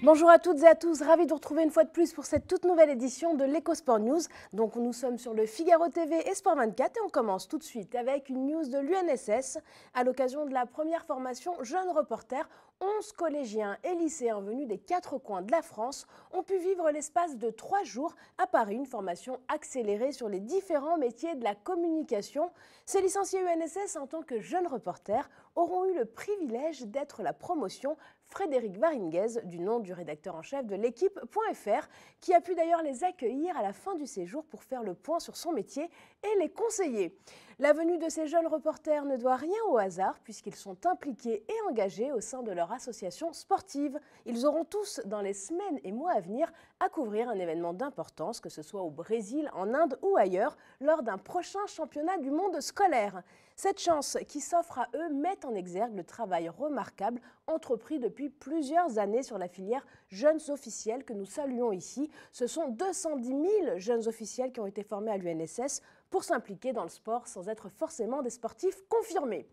Bonjour à toutes et à tous, ravi de vous retrouver une fois de plus pour cette toute nouvelle édition de l'EcoSport News. Donc nous sommes sur le Figaro TV et Sport 24 et on commence tout de suite avec une news de l'UNSS. À l'occasion de la première formation Jeunes Reporters, 11 collégiens et lycéens venus des 4 coins de la France ont pu vivre l'espace de 3 jours à Paris, une formation accélérée sur les différents métiers de la communication. Ces licenciés UNSS en tant que jeunes reporters auront eu le privilège d'être la promotion Frédéric Varinguez, du nom du rédacteur en chef de l'équipe.fr, qui a pu d'ailleurs les accueillir à la fin du séjour pour faire le point sur son métier et les conseiller. La venue de ces jeunes reporters ne doit rien au hasard puisqu'ils sont impliqués et engagés au sein de leur association sportive. Ils auront tous, dans les semaines et mois à venir, à couvrir un événement d'importance, que ce soit au Brésil, en Inde ou ailleurs, lors d'un prochain championnat du monde scolaire. Cette chance qui s'offre à eux met en exergue le travail remarquable entrepris depuis plusieurs années sur la filière jeunes officiels que nous saluons ici. Ce sont 210 000 jeunes officiels qui ont été formés à l'UNSS pour s'impliquer dans le sport sans être forcément des sportifs confirmés.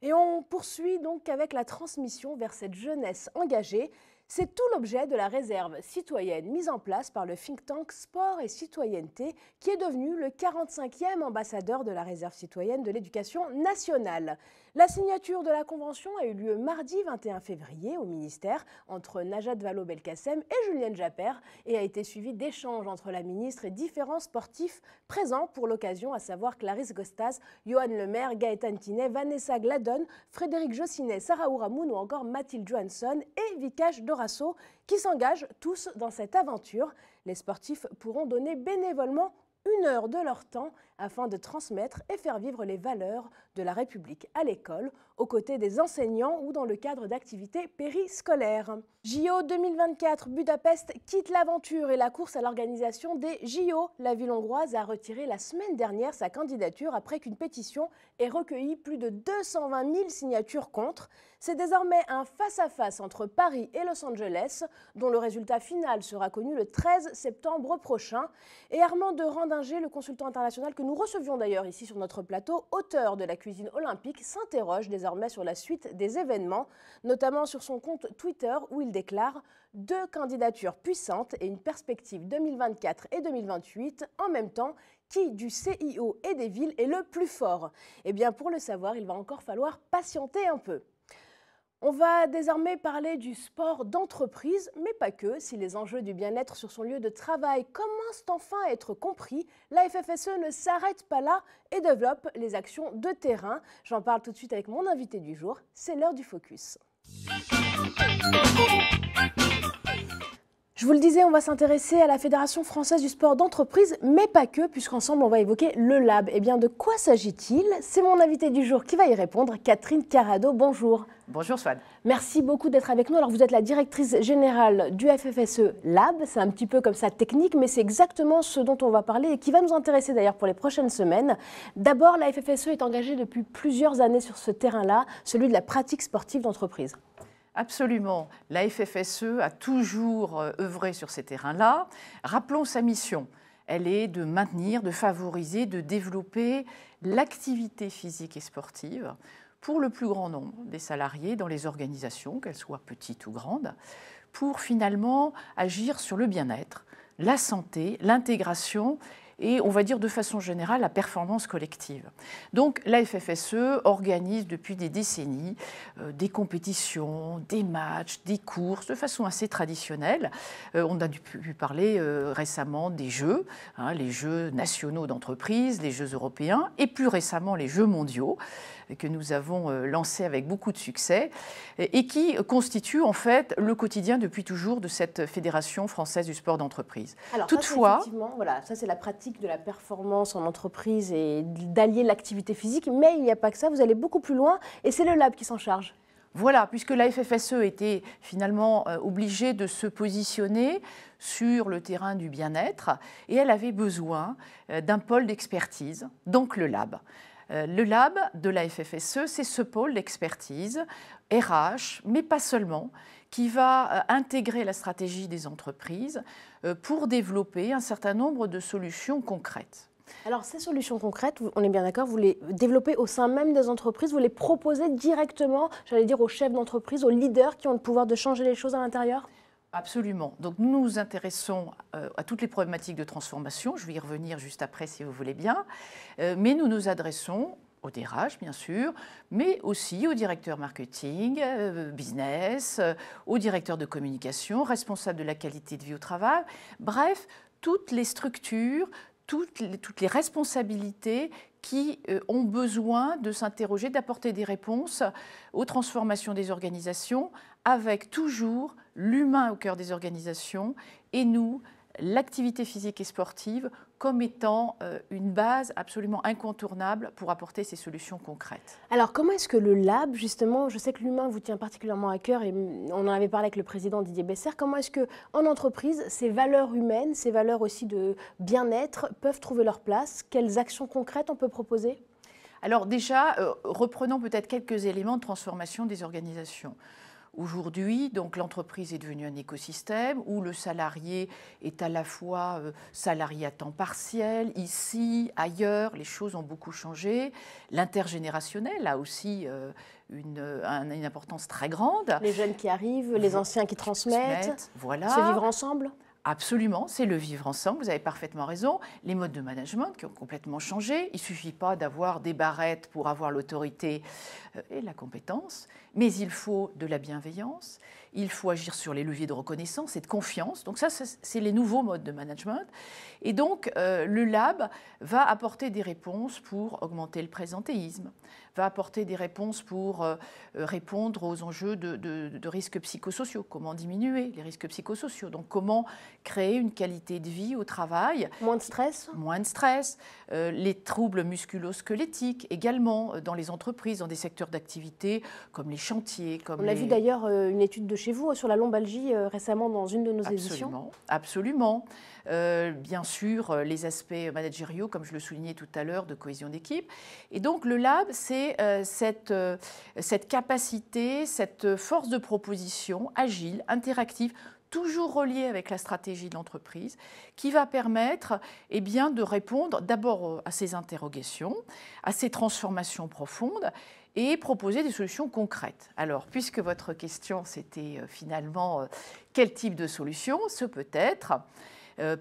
Et on poursuit donc avec la transmission vers cette jeunesse engagée. C'est tout l'objet de la réserve citoyenne mise en place par le think tank Sport et Citoyenneté qui est devenu le 45e ambassadeur de la réserve citoyenne de l'éducation nationale. La signature de la convention a eu lieu mardi 21 février au ministère entre Najat Vallaud-Belkacem et Julienne Japper et a été suivie d'échanges entre la ministre et différents sportifs présents pour l'occasion, à savoir Clarisse Gostaz, Johan Lemaire, Gaëtan Tinet, Vanessa Gladon, Frédéric Jossinet, Sarah Ouramoun ou encore Mathilde Johansson et Vikash Dorasso qui s'engagent tous dans cette aventure. Les sportifs pourront donner bénévolement 1 heure de leur temps afin de transmettre et faire vivre les valeurs de la République à l'école, aux côtés des enseignants ou dans le cadre d'activités périscolaires. JO 2024, Budapest quitte l'aventure et la course à l'organisation des JO. La ville hongroise a retiré la semaine dernière sa candidature après qu'une pétition ait recueilli plus de 220 000 signatures contre. C'est désormais un face-à-face entre Paris et Los Angeles, dont le résultat final sera connu le 13 septembre prochain. Et Armand de Randinger, le consultant international que nous recevions d'ailleurs ici sur notre plateau, auteur de la cuisine olympique, s'interroge désormais sur la suite des événements, notamment sur son compte Twitter où il déclare « 2 candidatures puissantes et une perspective 2024 et 2028 en même temps ». Qui du CIO et des villes est le plus fort? Eh bien, pour le savoir, il va encore falloir patienter un peu. On va désormais parler du sport d'entreprise, mais pas que. Si les enjeux du bien-être sur son lieu de travail commencent enfin à être compris, la FFSE ne s'arrête pas là et développe les actions de terrain. J'en parle tout de suite avec mon invité du jour, c'est l'heure du focus. Je vous le disais, on va s'intéresser à la Fédération française du sport d'entreprise, mais pas que, puisqu'ensemble on va évoquer le Lab. Eh bien, de quoi s'agit-il? C'est mon invité du jour qui va y répondre, Catherine Carado. Bonjour. Bonjour Swan. Merci beaucoup d'être avec nous. Alors vous êtes la directrice générale du FFSE Lab, c'est un petit peu comme ça technique, mais c'est exactement ce dont on va parler et qui va nous intéresser d'ailleurs pour les prochaines semaines. D'abord, la FFSE est engagée depuis plusieurs années sur ce terrain-là, celui de la pratique sportive d'entreprise. Absolument. La FFSE a toujours œuvré sur ces terrains-là. Rappelons sa mission. Elle est de maintenir, de favoriser, de développer l'activité physique et sportive pour le plus grand nombre des salariés dans les organisations, qu'elles soient petites ou grandes, pour finalement agir sur le bien-être, la santé, l'intégration et, on va dire de façon générale, la performance collective. Donc la FFSE organise depuis des décennies des compétitions, des matchs, des courses, de façon assez traditionnelle. On a pu parler récemment des Jeux, les Jeux nationaux d'entreprise, les Jeux européens et plus récemment les Jeux mondiaux que nous avons lancés avec beaucoup de succès et qui constituent en fait le quotidien depuis toujours de cette Fédération française du sport d'entreprise. Alors, toutefois, ça c'est la pratique de la performance en entreprise et d'allier l'activité physique, mais il n'y a pas que ça, vous allez beaucoup plus loin et c'est le Lab qui s'en charge. Voilà, puisque la FFSE était finalement obligée de se positionner sur le terrain du bien-être et elle avait besoin d'un pôle d'expertise, donc le Lab. Le Lab de la FFSE, c'est ce pôle d'expertise RH, mais pas seulement, qui va intégrer la stratégie des entreprises pour développer un certain nombre de solutions concrètes. Alors ces solutions concrètes, on est bien d'accord, vous les développez au sein même des entreprises, vous les proposez directement, j'allais dire aux chefs d'entreprise, aux leaders qui ont le pouvoir de changer les choses à l'intérieur? Absolument. Donc nous nous intéressons à toutes les problématiques de transformation. Je vais y revenir juste après si vous voulez bien. Mais nous nous adressons au DRH, bien sûr, mais aussi au directeur marketing, business, au directeur de communication, responsable de la qualité de vie au travail. Bref, toutes les structures, toutes les responsabilités qui ont besoin de s'interroger, d'apporter des réponses aux transformations des organisations, avec toujours l'humain au cœur des organisations et nous, l'activité physique et sportive, comme étant une base absolument incontournable pour apporter ces solutions concrètes. Alors comment est-ce que le lab, justement, je sais que l'humain vous tient particulièrement à cœur et on en avait parlé avec le président Didier Besser, comment est-ce qu'en entreprise, ces valeurs humaines, ces valeurs aussi de bien-être peuvent trouver leur place? Quelles actions concrètes on peut proposer? Alors déjà, reprenons peut-être quelques éléments de transformation des organisations. Aujourd'hui, donc l'entreprise est devenue un écosystème où le salarié est à la fois salarié à temps partiel, ici, ailleurs, les choses ont beaucoup changé. L'intergénérationnel a aussi une importance très grande. Les jeunes qui arrivent, les anciens qui transmettent, voilà. Se vivre ensemble. Absolument, c'est le vivre ensemble, vous avez parfaitement raison. Les modes de management qui ont complètement changé. Il ne suffit pas d'avoir des barrettes pour avoir l'autorité et la compétence, mais il faut de la bienveillance, il faut agir sur les leviers de reconnaissance et de confiance. Donc ça, c'est les nouveaux modes de management. Et donc, le lab va apporter des réponses pour augmenter le présentéisme, va apporter des réponses pour répondre aux enjeux de risques psychosociaux, comment diminuer les risques psychosociaux, donc comment créer une qualité de vie au travail. Moins de stress. Moins de stress. Les troubles musculo-squelettiques également dans les entreprises, dans des secteurs d'activité comme les chantiers. On a vu d'ailleurs une étude de chez vous sur la lombalgie récemment dans une de nos éditions. Absolument. Bien sûr, les aspects managériaux, comme je le soulignais tout à l'heure, de cohésion d'équipe. Et donc, le lab, c'est cette capacité, cette force de proposition agile, interactive, toujours reliée avec la stratégie de l'entreprise, qui va permettre de répondre d'abord à ces interrogations, à ces transformations profondes, et proposer des solutions concrètes. Alors, puisque votre question, c'était finalement quel type de solution, ce peut être,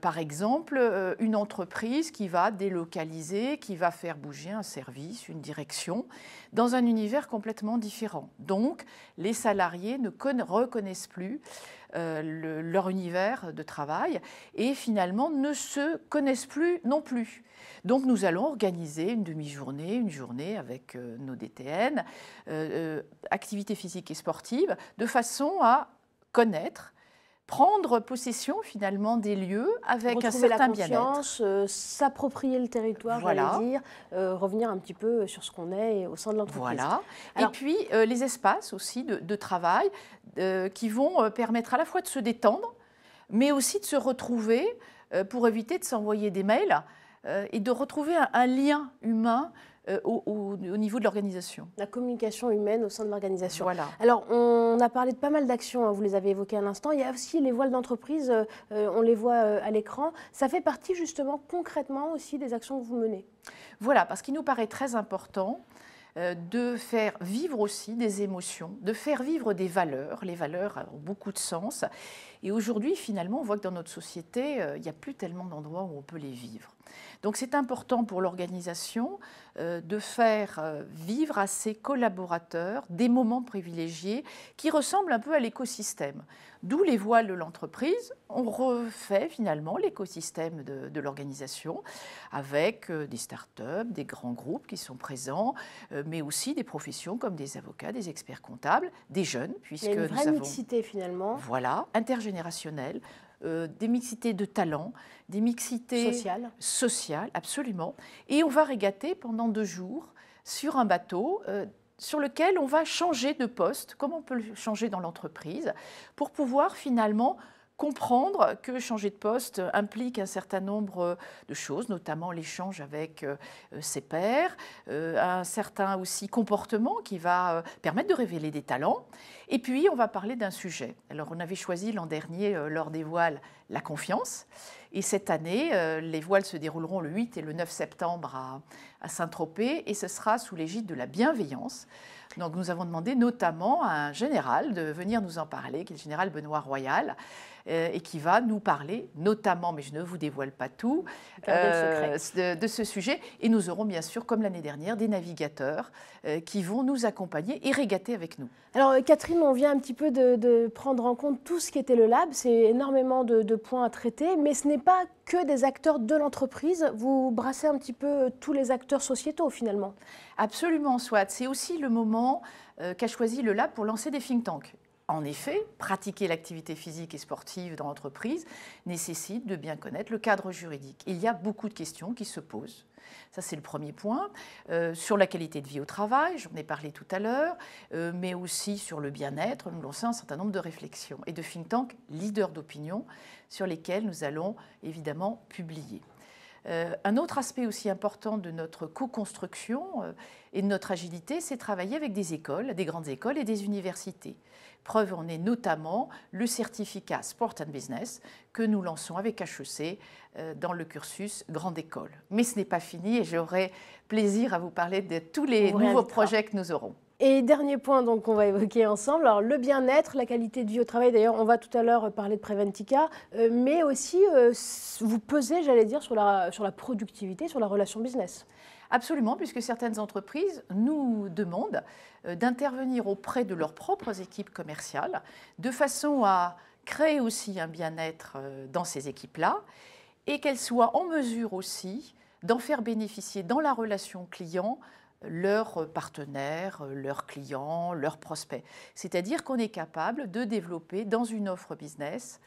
par exemple, une entreprise qui va délocaliser, qui va faire bouger un service, une direction, dans un univers complètement différent. Donc, les salariés ne reconnaissent plus leur univers de travail et finalement ne se connaissent plus non plus. Donc nous allons organiser une demi-journée, une journée avec nos DTN, activités physiques et sportives, de façon à connaître, prendre possession finalement des lieux avec un certain bien-être. S'approprier le territoire, voilà. J'allais dire, revenir un petit peu sur ce qu'on est au sein de l'entreprise. Voilà. Alors, et puis les espaces aussi de travail qui vont permettre à la fois de se détendre, mais aussi de se retrouver pour éviter de s'envoyer des mails et de retrouver un lien humain au niveau de l'organisation. La communication humaine au sein de l'organisation. Voilà. Alors, on a parlé de pas mal d'actions, hein, vous les avez évoquées à l'instant. Il y a aussi les voiles d'entreprise, on les voit à l'écran. Ça fait partie justement concrètement aussi des actions que vous menez. Voilà, parce qu'il nous paraît très important de faire vivre aussi des émotions, de faire vivre des valeurs. Les valeurs ont beaucoup de sens. Et aujourd'hui, finalement, on voit que dans notre société, il n'y a plus tellement d'endroits où on peut les vivre. Donc c'est important pour l'organisation de faire vivre à ses collaborateurs des moments privilégiés qui ressemblent un peu à l'écosystème. D'où les voiles de l'entreprise. On refait finalement l'écosystème de l'organisation avec des start-up, des grands groupes qui sont présents, mais aussi des professions comme des avocats, des experts comptables, des jeunes, puisque il y a une vraie nous avons, mixité finalement. Voilà, intergénérationnelle. Des mixités de talents, des mixités sociales, absolument. Et on va régater pendant 2 jours sur un bateau sur lequel on va changer de poste, comme on peut le changer dans l'entreprise, pour pouvoir finalement comprendre que changer de poste implique un certain nombre de choses, notamment l'échange avec ses pairs, un certain aussi comportement qui va permettre de révéler des talents. Et puis, on va parler d'un sujet. Alors, on avait choisi l'an dernier, lors des voiles, la confiance. Et cette année, les voiles se dérouleront le 8 et le 9 septembre à Saint-Tropez et ce sera sous l'égide de la bienveillance. Donc nous avons demandé notamment à un général de venir nous en parler, qui est le général Benoît Royal, et qui va nous parler notamment, mais je ne vous dévoile pas tout, de ce sujet. Et nous aurons bien sûr, comme l'année dernière, des navigateurs qui vont nous accompagner et régater avec nous. Alors Catherine, on vient un petit peu de prendre en compte tout ce qui était le lab, c'est énormément de points à traiter, mais ce n'est pas que des acteurs de l'entreprise, vous brassez un petit peu tous les acteurs sociétaux finalement. Absolument, Swat. C'est aussi le moment qu'a choisi le lab pour lancer des think tanks. En effet, pratiquer l'activité physique et sportive dans l'entreprise nécessite de bien connaître le cadre juridique. Il y a beaucoup de questions qui se posent. Ça, c'est le premier point. Sur la qualité de vie au travail, j'en ai parlé tout à l'heure, mais aussi sur le bien-être, nous lançons un certain nombre de réflexions et de think tanks leaders d'opinion sur lesquels nous allons évidemment publier. Un autre aspect aussi important de notre co-construction et de notre agilité, c'est travailler avec des écoles, des grandes écoles et des universités. Preuve en est notamment le certificat Sport and Business que nous lançons avec HEC dans le cursus Grande École. Mais ce n'est pas fini et j'aurai plaisir à vous parler de tous les nouveaux projets que nous aurons. Et dernier point donc qu'on va évoquer ensemble, alors le bien-être, la qualité de vie au travail. D'ailleurs, on va tout à l'heure parler de Preventica, mais aussi vous pesez, j'allais dire, sur la productivité, sur la relation business. Absolument, puisque certaines entreprises nous demandent d'intervenir auprès de leurs propres équipes commerciales, de façon à créer aussi un bien-être dans ces équipes-là, et qu'elles soient en mesure aussi d'en faire bénéficier dans la relation client leurs partenaires, leurs clients, leurs prospects. C'est-à-dire qu'on est capable de développer dans une offre business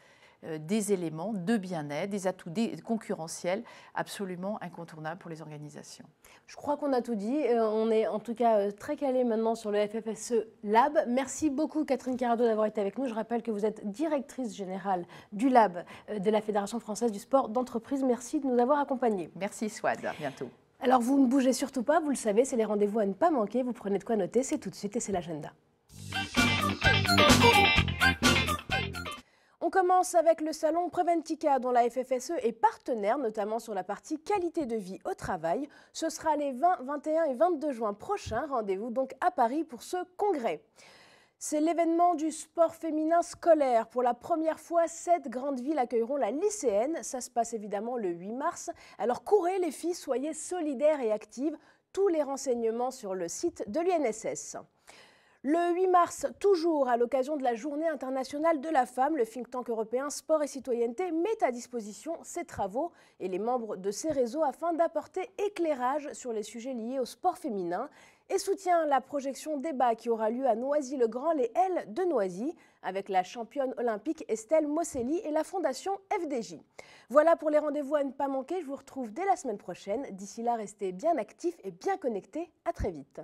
des éléments de bien-être, des atouts concurrentiels absolument incontournables pour les organisations. Je crois qu'on a tout dit. On est en tout cas très calé maintenant sur le FFSE Lab. Merci beaucoup Catherine Carado d'avoir été avec nous. Je rappelle que vous êtes directrice générale du Lab de la Fédération française du sport d'entreprise. Merci de nous avoir accompagnés. Merci Swad, à bientôt. Alors vous ne bougez surtout pas, vous le savez, c'est les rendez-vous à ne pas manquer. Vous prenez de quoi noter, c'est tout de suite et c'est l'agenda. On commence avec le salon Preventica dont la FFSE est partenaire, notamment sur la partie qualité de vie au travail. Ce sera les 20, 21 et 22 juin prochains. Rendez-vous donc à Paris pour ce congrès. C'est l'événement du sport féminin scolaire. Pour la première fois, 7 grandes villes accueilleront la lycéenne. Ça se passe évidemment le 8 mars. Alors courez les filles, soyez solidaires et actives. Tous les renseignements sur le site de l'UNSS. Le 8 mars, toujours à l'occasion de la Journée internationale de la femme, le think tank européen Sport et Citoyenneté met à disposition ses travaux et les membres de ses réseaux afin d'apporter éclairage sur les sujets liés au sport féminin et soutient la projection débat qui aura lieu à Noisy-le-Grand, les L de Noisy, avec la championne olympique Estelle Mosselli et la fondation FDJ. Voilà pour les rendez-vous à ne pas manquer. Je vous retrouve dès la semaine prochaine. D'ici là, restez bien actifs et bien connectés. À très vite.